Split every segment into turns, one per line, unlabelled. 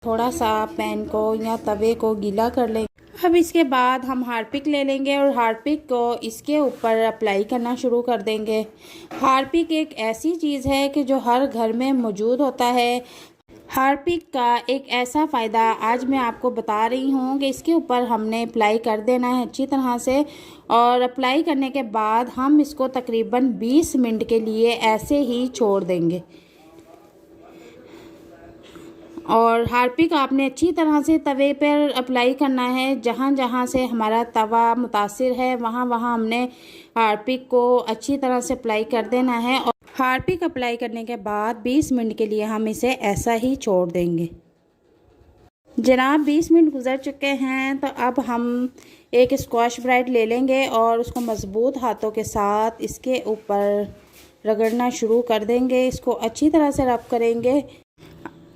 थोड़ा सा पैन को या तवे को गीला कर लेंगे। अब इसके बाद हम हार्पिक ले लेंगे और हार्पिक को इसके ऊपर अप्लाई करना शुरू कर देंगे। हार्पिक एक ऐसी चीज़ है कि जो हर घर में मौजूद होता है। हार्पिक का एक ऐसा फ़ायदा आज मैं आपको बता रही हूँ कि इसके ऊपर हमने अप्लाई कर देना है अच्छी तरह से, और अप्लाई करने के बाद हम इसको तकरीबन 20 मिनट के लिए ऐसे ही छोड़ देंगे। और हार्पिक आपने अच्छी तरह से तवे पर अप्लाई करना है। जहाँ जहाँ से हमारा तवा मुतासिर है वहाँ वहाँ हमने हार्पिक को अच्छी तरह से अप्लाई कर देना है। और हार्पिक अप्लाई करने के बाद 20 मिनट के लिए हम इसे ऐसा ही छोड़ देंगे। जनाब 20 मिनट गुजर चुके हैं, तो अब हम एक स्क्वाश ब्राइट ले लेंगे और उसको मज़बूत हाथों के साथ इसके ऊपर रगड़ना शुरू कर देंगे। इसको अच्छी तरह से रब करेंगे।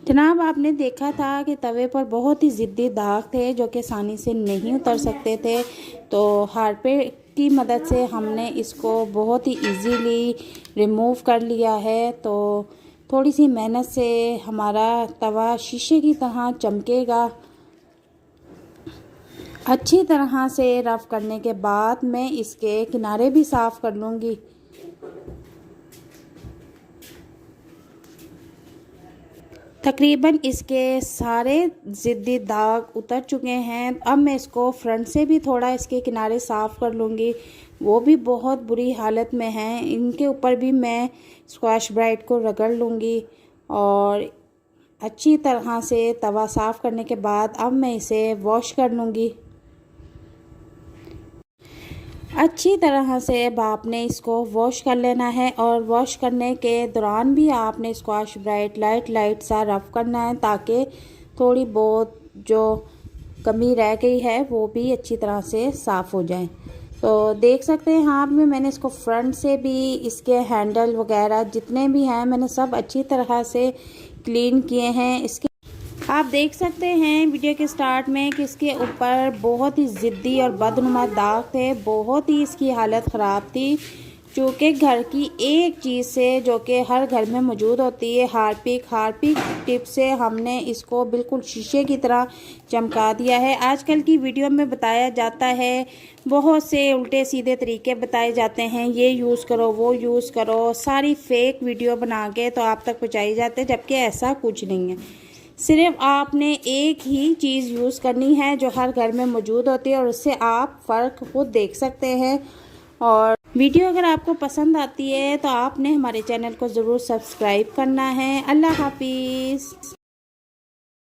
जनाब आपने देखा था कि तवे पर बहुत ही ज़िद्दी दाग थे जो कि आसानी से नहीं उतर सकते थे, तो हार्पिक की मदद से हमने इसको बहुत ही इजीली रिमूव कर लिया है। तो थोड़ी सी मेहनत से हमारा तवा शीशे की तरह चमकेगा। अच्छी तरह से रफ करने के बाद मैं इसके किनारे भी साफ़ कर लूँगी। तकरीबन इसके सारे ज़िद्दी दाग उतर चुके हैं। अब मैं इसको फ्रंट से भी थोड़ा इसके किनारे साफ़ कर लूँगी, वो भी बहुत बुरी हालत में हैं। इनके ऊपर भी मैं स्क्वाश ब्राइट को रगड़ लूँगी। और अच्छी तरह से तवा साफ़ करने के बाद अब मैं इसे वॉश कर लूँगी। अच्छी तरह से अब आपने इसको वॉश कर लेना है, और वॉश करने के दौरान भी आपने स्क्वाश ब्राइट लाइट सा रफ़ करना है ताकि थोड़ी बहुत जो कमी रह गई है वो भी अच्छी तरह से साफ़ हो जाए। तो देख सकते हैं आप में मैंने इसको फ्रंट से भी इसके हैंडल वगैरह जितने भी हैं मैंने सब अच्छी तरह से क्लीन किए हैं। इसके आप देख सकते हैं वीडियो के स्टार्ट में कि इसके ऊपर बहुत ही ज़िद्दी और बदनुमा दाग थे। बहुत ही इसकी हालत ख़राब थी, चूँकि घर की एक चीज़ से जो कि हर घर में मौजूद होती है हार्पिक टिप से हमने इसको बिल्कुल शीशे की तरह चमका दिया है। आजकल की वीडियो में बताया जाता है, बहुत से उल्टे सीधे तरीके बताए जाते हैं, ये यूज़ करो वो यूज़ करो, सारी फेक वीडियो बना के तो आप तक पहुँचाई जाते हैं, जबकि ऐसा कुछ नहीं है। सिर्फ आपने एक ही चीज़ यूज़ करनी है जो हर घर में मौजूद होती है, और उससे आप फ़र्क खुद देख सकते हैं। और वीडियो अगर आपको पसंद आती है तो आपने हमारे चैनल को ज़रूर सब्सक्राइब करना है। अल्लाह हाफिज़।